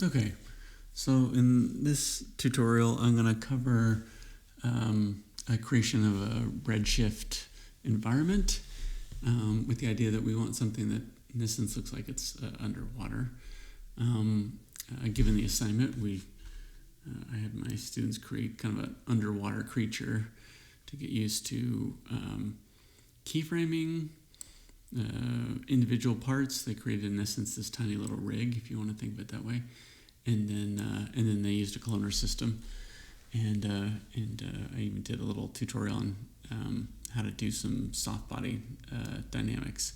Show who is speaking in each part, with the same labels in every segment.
Speaker 1: Okay, so in this tutorial, I'm going to cover a creation of a Redshift environment with the idea that we want something that, in this sense, looks like it's underwater. Given the assignment, I had my students create kind of an underwater creature to get used to keyframing individual parts. They created, in essence, this tiny little rig, if you want to think of it that way. And then they used a cloner system, and I even did a little tutorial on how to do some soft body dynamics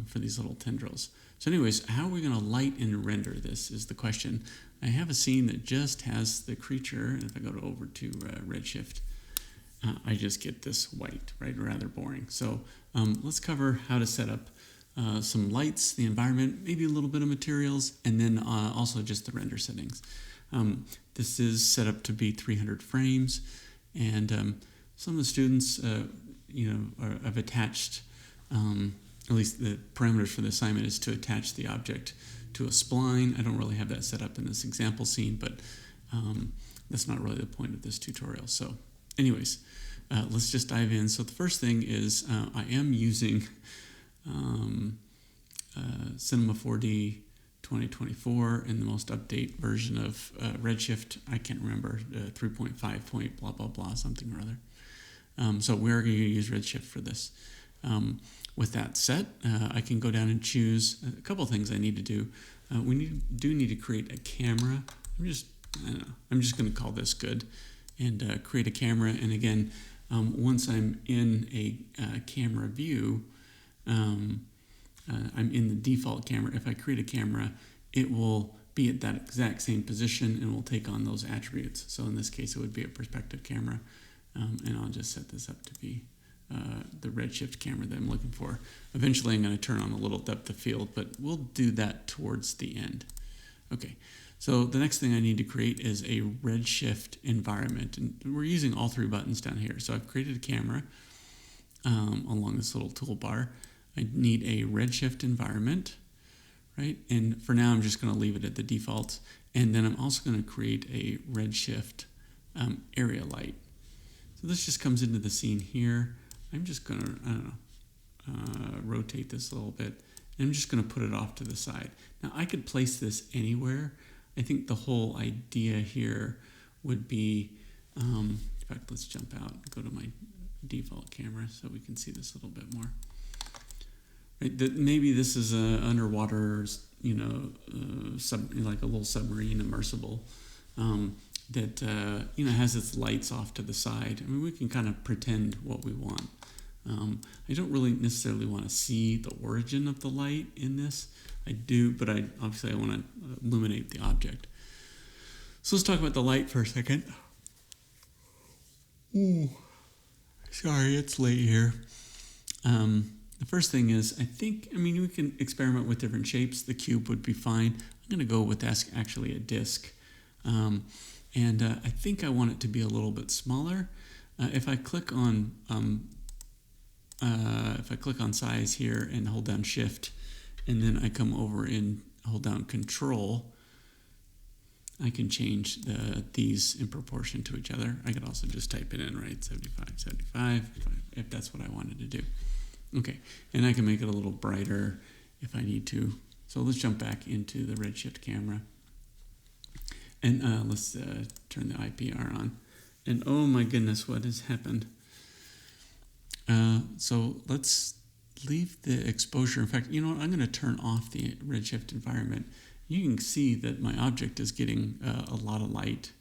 Speaker 1: for these little tendrils. So anyways, how are we going to light and render this is the question. I have a scene that just has the creature, and if I go over to Redshift, I just get this white, right? Rather boring. So let's cover how to set up some lights, the environment, maybe a little bit of materials, and then also just the render settings. This is set up to be 300 frames, and some of the students, have attached, at least the parameters for the assignment is to attach the object to a spline. I don't really have that set up in this example scene, but that's not really the point of this tutorial. So anyways, let's just dive in. So the first thing is I am using Cinema 4D 2024 in the most update version of Redshift. I can't remember, 3.5 point blah, blah, blah, something or other. So we're going to use Redshift for this. With that set, I can go down and choose a couple of things I need to do. We do need to create a camera. I'm just going to call this good and create a camera. And again, once I'm in a camera view, I'm in the default camera. If I create a camera, it will be at that exact same position and will take on those attributes. So in this case, it would be a perspective camera. And I'll just set this up to be the Redshift camera that I'm looking for. Eventually, I'm going to turn on a little depth of field, but we'll do that towards the end. Okay, so the next thing I need to create is a Redshift environment. And we're using all three buttons down here. So I've created a camera along this little toolbar. I need a Redshift environment, right? And for now, I'm just going to leave it at the default. And then I'm also going to create a Redshift area light. So this just comes into the scene here. I'm just going to, rotate this a little bit. And I'm just going to put it off to the side. Now, I could place this anywhere. I think the whole idea here would be, in fact, let's jump out and go to my default camera so we can see this a little bit more. Right, maybe this is a underwater, like a little submarine immersible that has its lights off to the side. I mean, we can kind of pretend what we want. I don't really necessarily want to see the origin of the light in this. I do, but obviously I want to illuminate the object. So let's talk about the light for a second. Ooh, sorry, it's late here. The first thing is, we can experiment with different shapes. The cube would be fine. I'm going to go with actually a disc. And I think I want it to be a little bit smaller. If I click on size here and hold down Shift, and then I come over and hold down Control, I can change these in proportion to each other. I could also just type it in, right? 75, 75, if that's what I wanted to do. Okay, and I can make it a little brighter if I need to. So let's jump back into the Redshift camera. And let's turn the IPR on. And oh my goodness, what has happened? So let's leave the exposure. In fact, you know what? I'm going to turn off the Redshift environment. You can see that my object is getting a lot of light,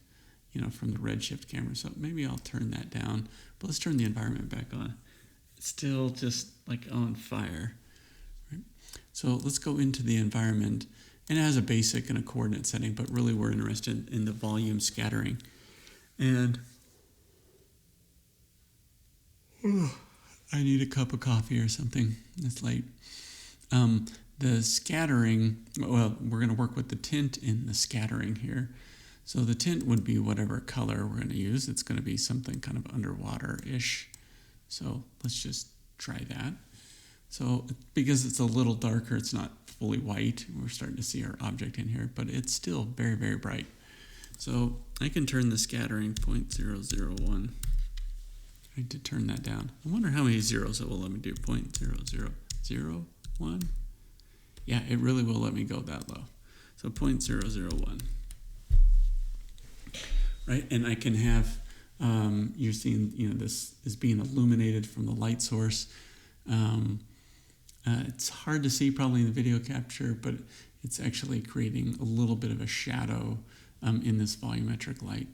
Speaker 1: from the Redshift camera. So maybe I'll turn that down. But let's turn the environment back on. It's still just like on fire. Right? So let's go into the environment. And it has a basic and a coordinate setting, but really we're interested in the volume scattering. And I need a cup of coffee or something. It's late. The scattering, we're going to work with the tint in the scattering here. So the tint would be whatever color we're going to use. It's going to be something kind of underwater-ish. So let's just try that. So because it's a little darker, it's not fully white. We're starting to see our object in here, but it's still very, very bright. So I can turn the scattering 0.001. I need to turn that down. I wonder how many zeros it will let me do. 0.0001. Yeah, it really will let me go that low. So 0.001. Right, and I can have, you're seeing, this is being illuminated from the light source. It's hard to see probably in the video capture, but it's actually creating a little bit of a shadow in this volumetric light.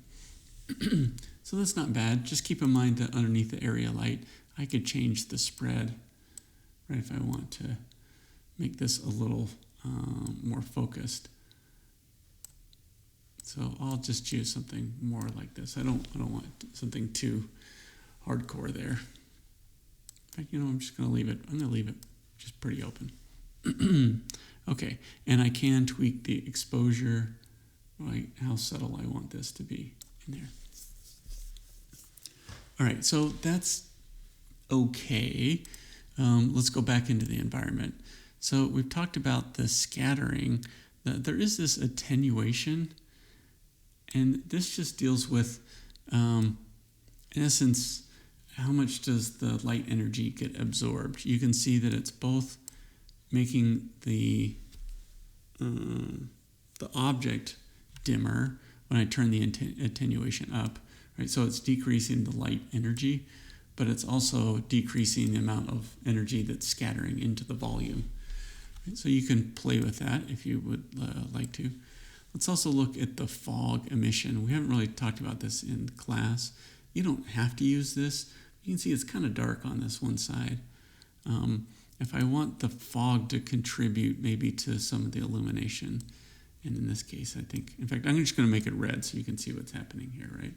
Speaker 1: So that's not bad. Just keep in mind that underneath the area light, I could change the spread, right, if I want to make this a little more focused. So I'll just choose something more like this. I don't want something too hardcore there. In fact, I'm just going to leave it. I'm going to leave it just pretty open. Okay, and I can tweak the exposure, right, how subtle I want this to be in there. All right, so that's okay. Let's go back into the environment. So we've talked about the scattering. There is this attenuation, and this just deals with, in essence, how much does the light energy get absorbed? You can see that it's both making the object dimmer when I turn the attenuation up, right? So it's decreasing the light energy, but it's also decreasing the amount of energy that's scattering into the volume. Right? So you can play with that if you would like to. Let's also look at the fog emission. We haven't really talked about this in class. You don't have to use this. You can see it's kind of dark on this one side. If I want the fog to contribute maybe to some of the illumination, and in this case, I think, in fact, I'm just going to make it red so you can see what's happening here, right?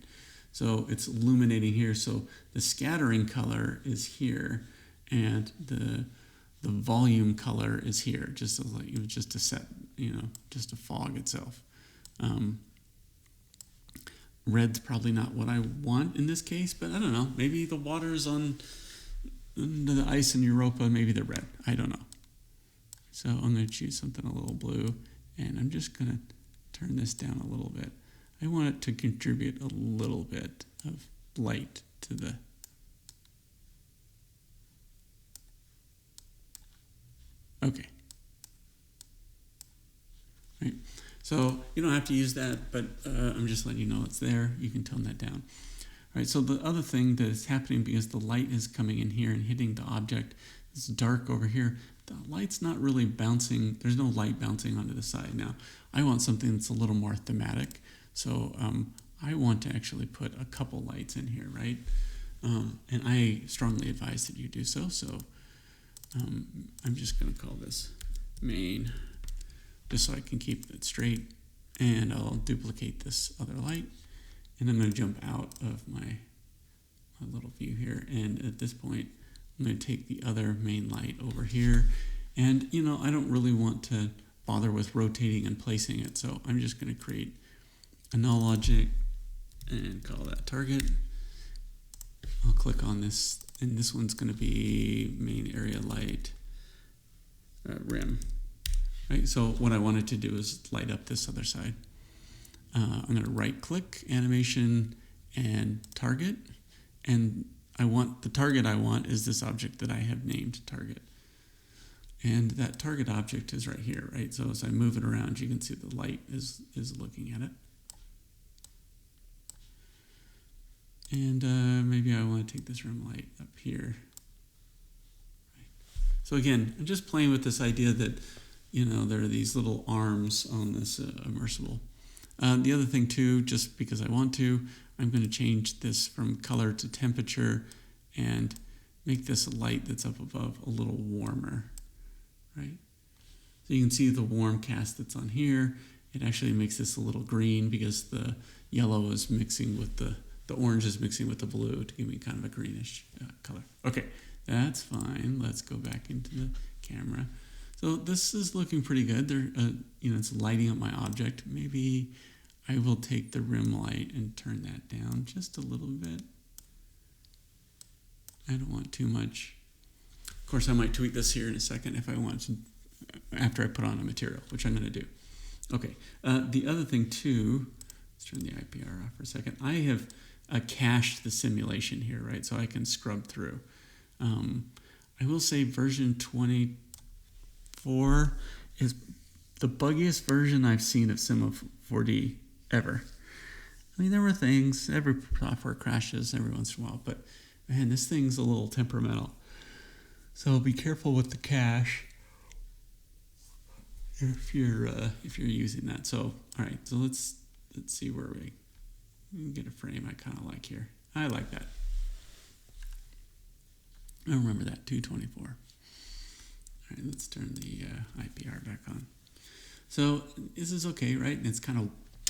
Speaker 1: So it's illuminating here. So the scattering color is here, and the volume color is here, just like it was just to set, just to fog itself. Red's probably not what I want in this case, but I don't know. Maybe the water's on the ice in Europa, maybe they're red. I don't know. So I'm going to choose something a little blue, and I'm just going to turn this down a little bit. I want it to contribute a little bit of light to the... Okay. Right. So you don't have to use that, but I'm just letting you know it's there. You can tone that down. All right, so the other thing that is happening, because the light is coming in here and hitting the object, it's dark over here. The light's not really bouncing. There's no light bouncing onto the side now. I want something that's a little more thematic. So I want to actually put a couple lights in here, right? And I strongly advise that you do so. So I'm just going to call this main, just so I can keep it straight. And I'll duplicate this other light. And I'm going to jump out of my little view here. And at this point, I'm going to take the other main light over here. And, I don't really want to bother with rotating and placing it. So I'm just going to create a null object and call that target. I'll click on this, and this one's going to be main area light rim. Right? So what I wanted to do is light up this other side. I'm going to right-click animation and target, and the target I want is this object that I have named target. And that target object is right here, right? So as I move it around, you can see the light is looking at it. And maybe I want to take this rim light up here. Right. So again, I'm just playing with this idea that, there are these little arms on this immersible. The other thing too, just because I want to, I'm going to change this from color to temperature and make this light that's up above a little warmer, right? So you can see the warm cast that's on here. It actually makes this a little green because the yellow is mixing with the orange is mixing with the blue to give me kind of a greenish color. Okay, that's fine. Let's go back into the camera. So this is looking pretty good. It's lighting up my object. Maybe I will take the rim light and turn that down just a little bit. I don't want too much. Of course, I might tweak this here in a second if I want to after I put on a material, which I'm going to do. Okay. The other thing too, let's turn the IPR off for a second. I have cached the simulation here, right? So I can scrub through. I will say version 24 is the buggiest version I've seen of Cinema 4D ever. I mean, there were things, every software crashes every once in a while, but man, this thing's a little temperamental. So be careful with the cache if you're using that. So all right, so let's see where we can get a frame I kind of like here. I like that. I remember that 224. All right, let's turn the IPR back on. So this is okay, right? It's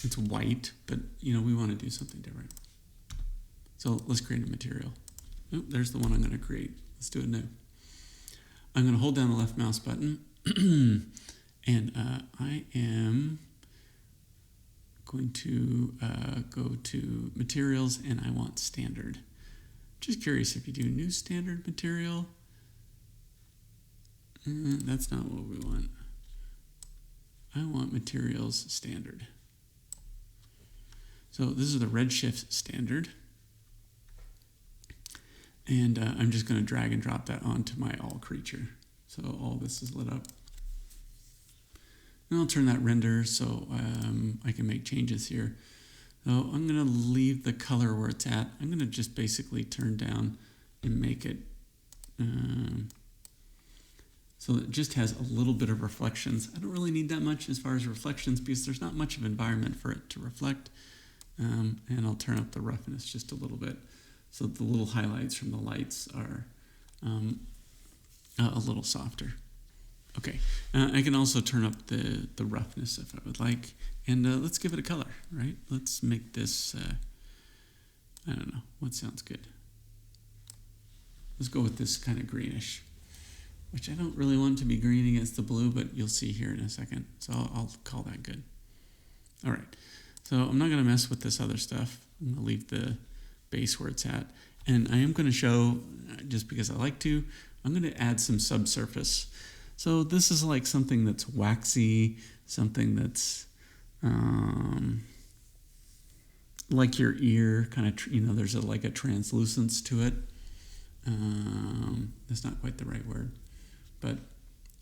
Speaker 1: it's white, but we want to do something different. So let's create a material. Oh, there's the one I'm going to create. Let's do it now. I'm going to hold down the left mouse button, and I am going to go to materials, and I want standard. Just curious if you do new standard material. That's not what we want. I want materials standard. So this is the Redshift standard. And I'm just going to drag and drop that onto my all creature. So all this is lit up. And I'll turn that render so I can make changes here. So I'm going to leave the color where it's at. I'm going to just basically turn down and make it so it just has a little bit of reflections. I don't really need that much as far as reflections because there's not much of environment for it to reflect. And I'll turn up the roughness just a little bit so the little highlights from the lights are a little softer. Okay, I can also turn up the roughness if I would like. And let's give it a color, right? Let's make this, I don't know, what sounds good? Let's go with this kind of greenish, which I don't really want to be green against the blue, but you'll see here in a second. So I'll call that good. All right, so I'm not gonna mess with this other stuff. I'm gonna leave the base where it's at. And I am gonna show, just because I like to, I'm gonna add some subsurface. So this is like something that's waxy, something that's like your ear, kind of, there's like a translucence to it. That's not quite the right word, but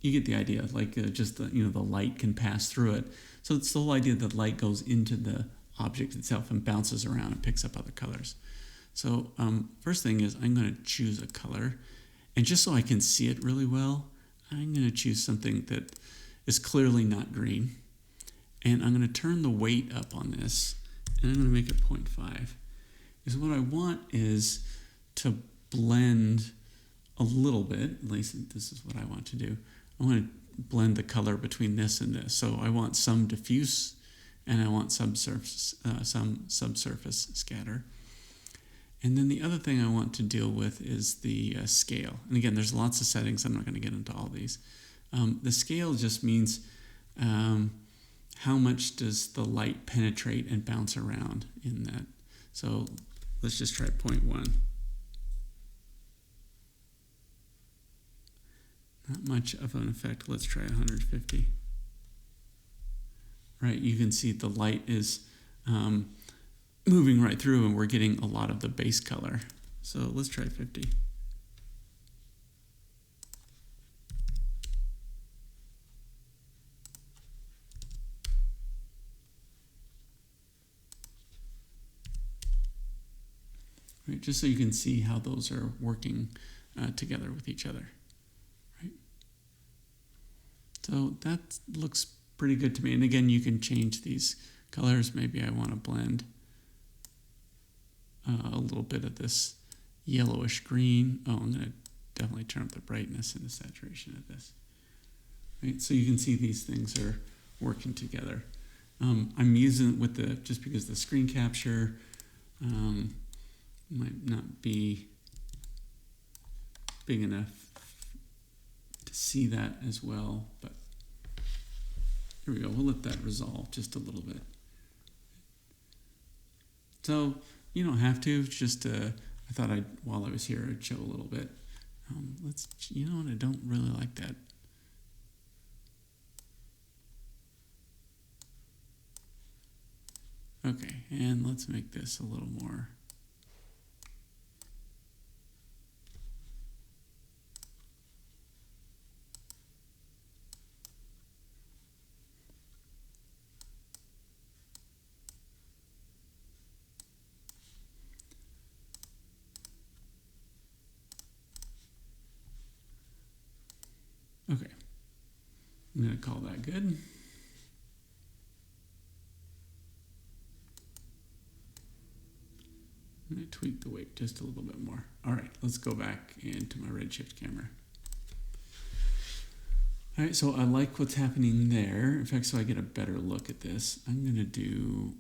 Speaker 1: you get the idea. Like just the light can pass through it. So it's the whole idea that light goes into the object itself and bounces around and picks up other colors. So first thing is I'm going to choose a color, and just so I can see it really well, I'm going to choose something that is clearly not green. And I'm going to turn the weight up on this, and I'm going to make it 0.5. Because what I want is to blend a little bit, at least this is what I want to do. I want to blend the color between this and this. So I want some diffuse, and I want some subsurface scatter. And then the other thing I want to deal with is the scale. And again, there's lots of settings. I'm not going to get into all these. The scale just means how much does the light penetrate and bounce around in that. So let's just try 0.1. Not much of an effect. Let's try 150. Right, you can see the light is moving right through, and we're getting a lot of the base color. So let's try 50. Right, just so you can see how those are working together with each other. Right. So that looks pretty good to me. And again, you can change these colors. Maybe I want to blend a little bit of this yellowish green. Oh, I'm going to definitely turn up the brightness and the saturation of this. Right, so you can see these things are working together. I'm using it with just because the screen capture might not be big enough to see that as well, but here we go. We'll let that resolve just a little bit. So you don't have to. It's just I thought while I was here, I'd show a little bit. I don't really like that. Okay, and let's make this a little more. Okay, I'm going to call that good. I'm going to tweak the weight just a little bit more. All right, let's go back into my Redshift camera. All right, so I like what's happening there. In fact, so I get a better look at this, I'm going to do,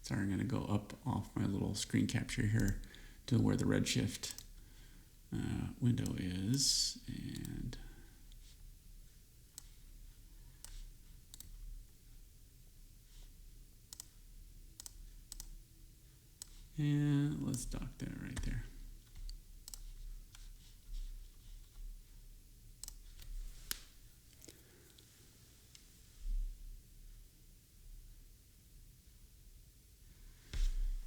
Speaker 1: sorry, I'm going to go up off my little screen capture here to where the Redshift window is, and let's dock that right there.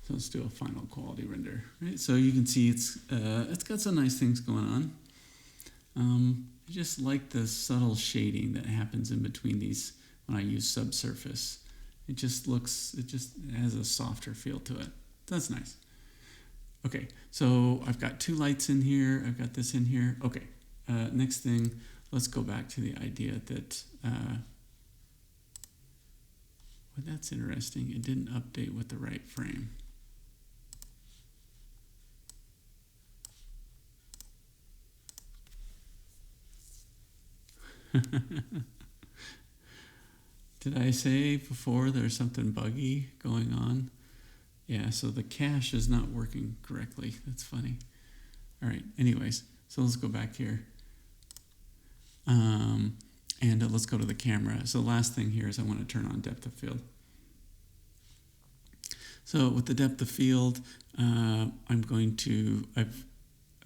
Speaker 1: So let's do a final quality render, right? So you can see it's got some nice things going on. I just like the subtle shading that happens in between these when I use subsurface. It just has a softer feel to it. That's nice. Okay, so I've got two lights in here. I've got this in here. Okay, next thing, let's go back to the idea that, well, that's interesting. It didn't update with the right frame. Did I say before there's something buggy going on? Yeah, so the cache is not working correctly. That's funny. All right, anyways, so let's go back here. And let's go to the camera. So the last thing here is I want to turn on depth of field. So with the depth of field, I've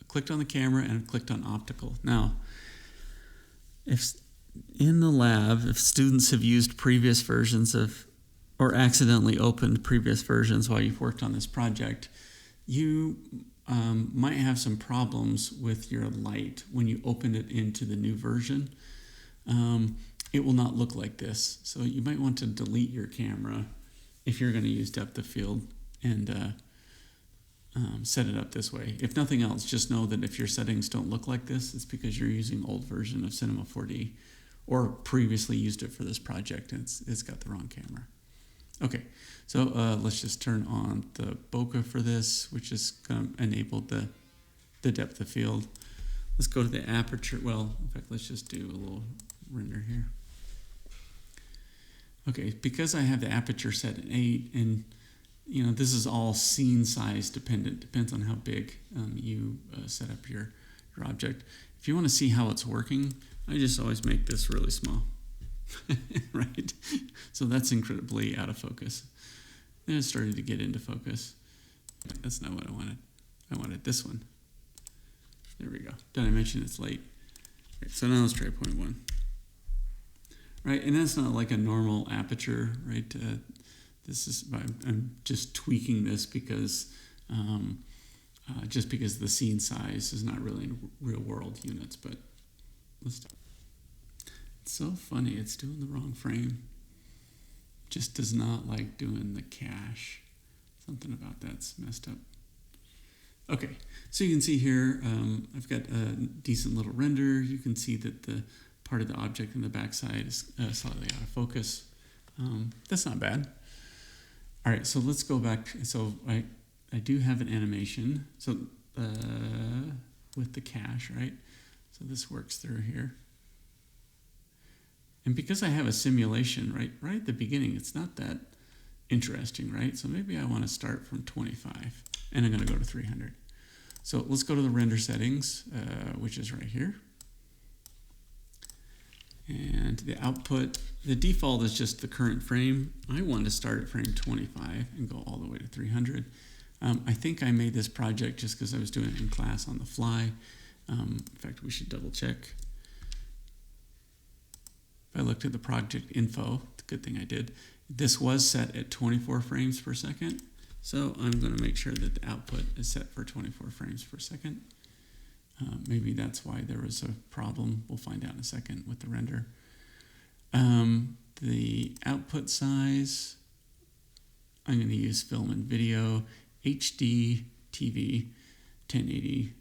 Speaker 1: clicked on the camera and I've clicked on optical. Now, if in the lab, if students have used previous versions of, or accidentally opened previous versions while you've worked on this project, you might have some problems with your light when you open it into the new version. It will not look like this. So you might want to delete your camera if you're going to use depth of field and set it up this way. If nothing else, just know that if your settings don't look like this, it's because you're using old version of Cinema 4D or previously used it for this project and it's got the wrong camera. Okay, so let's just turn on the bokeh for this, which is going to enable the depth of field. Let's go to the aperture. Well, in fact, let's just do a little render here. Okay, because I have the aperture set at 8, and you know this is all scene size dependent. Depends on how big you set up your object. If you want to see how it's working, I just always make this really small. Right? So that's incredibly out of focus. And it started to get into focus. That's not what I wanted. I wanted this one. There we go. Did I mention it's late? Right, so now let's try 0.1. Right, and that's not like a normal aperture, right? This is I'm just tweaking this because the scene size is not really in real world units. But let's do it. It's so funny. It's doing the wrong frame. Just does not like doing the cache. Something about that's messed up. Okay, so you can see here I've got a decent little render. You can see that the part of the object in the backside is slightly out of focus. That's not bad. All right, so let's go back. So I do have an animation. So with the cache, right? So this works through here. And because I have a simulation right at the beginning, it's not that interesting, right? So maybe I want to start from 25, and I'm going to go to 300. So let's go to the render settings, which is right here. And the output, the default is just the current frame. I want to start at frame 25 and go all the way to 300. I think I made this project just because I was doing it in class on the fly. In fact, we should double check. if I looked at the project info, it's a good thing I did, this was set at 24 frames per second. So I'm going to make sure that the output is set for 24 frames per second. Maybe that's why there was a problem. We'll find out in a second with the render. The output size, I'm going to use film and video, HD TV, 1080,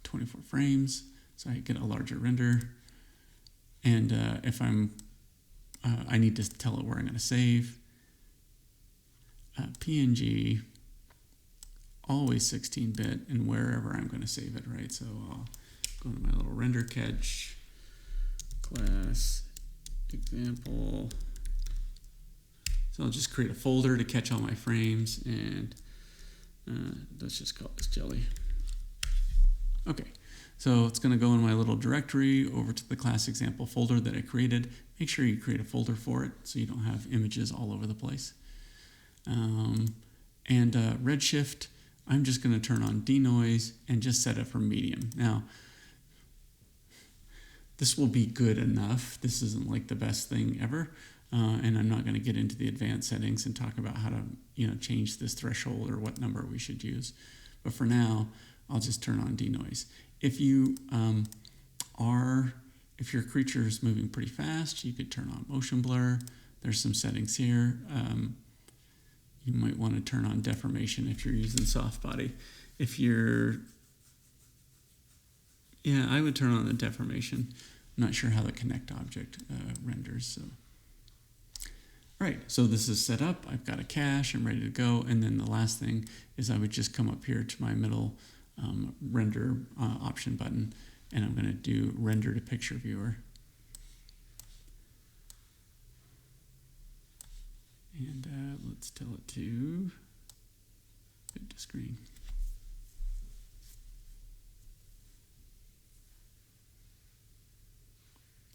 Speaker 1: 24 frames, so I get a larger render. And if I need to tell it where I'm going to save. PNG, always 16-bit, and wherever I'm going to save it, right? So I'll go to my little render catch, class, example. So I'll just create a folder to catch all my frames, and let's just call this jelly. Okay, so it's going to go in my little directory over to the class example folder that I created. Make sure you create a folder for it so you don't have images all over the place. Redshift, I'm just going to turn on denoise and just set it for medium. Now, this will be good enough. This isn't like the best thing ever, and I'm not going to get into the advanced settings and talk about how to change this threshold or what number we should use. But for now, I'll just turn on denoise. If you if your creature is moving pretty fast, you could turn on motion blur. There's some settings here. You might want to turn on deformation if you're using soft body. If you're, I would turn on the deformation. I'm not sure how the connect object renders. So, all right, so this is set up. I've got a cache. I'm ready to go. And then the last thing is I would just come up here to my middle render option button, and I'm going to do render to picture viewer. And let's tell it to fit to screen.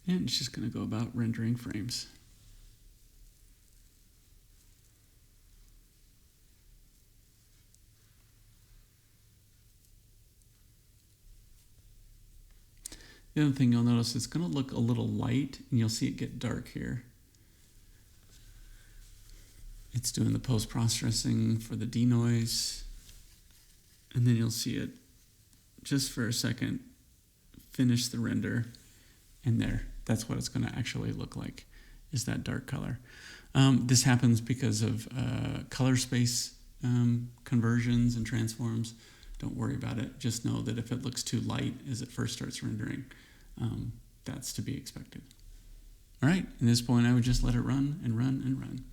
Speaker 1: And it's just going to go about rendering frames. The other thing you'll notice, it's going to look a little light, and you'll see it get dark here. It's doing the post-processing for the denoise, and then you'll see it just for a second finish the render, and there, that's what it's going to actually look like, is that dark color. This happens because of color space conversions and transforms. Don't worry about it. Just know that if it looks too light as it first starts rendering, that's to be expected. All right, at this point, I would just let it run and run and run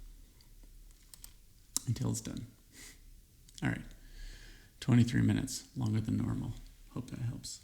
Speaker 1: until it's done. All right, 23 minutes, longer than normal. Hope that helps.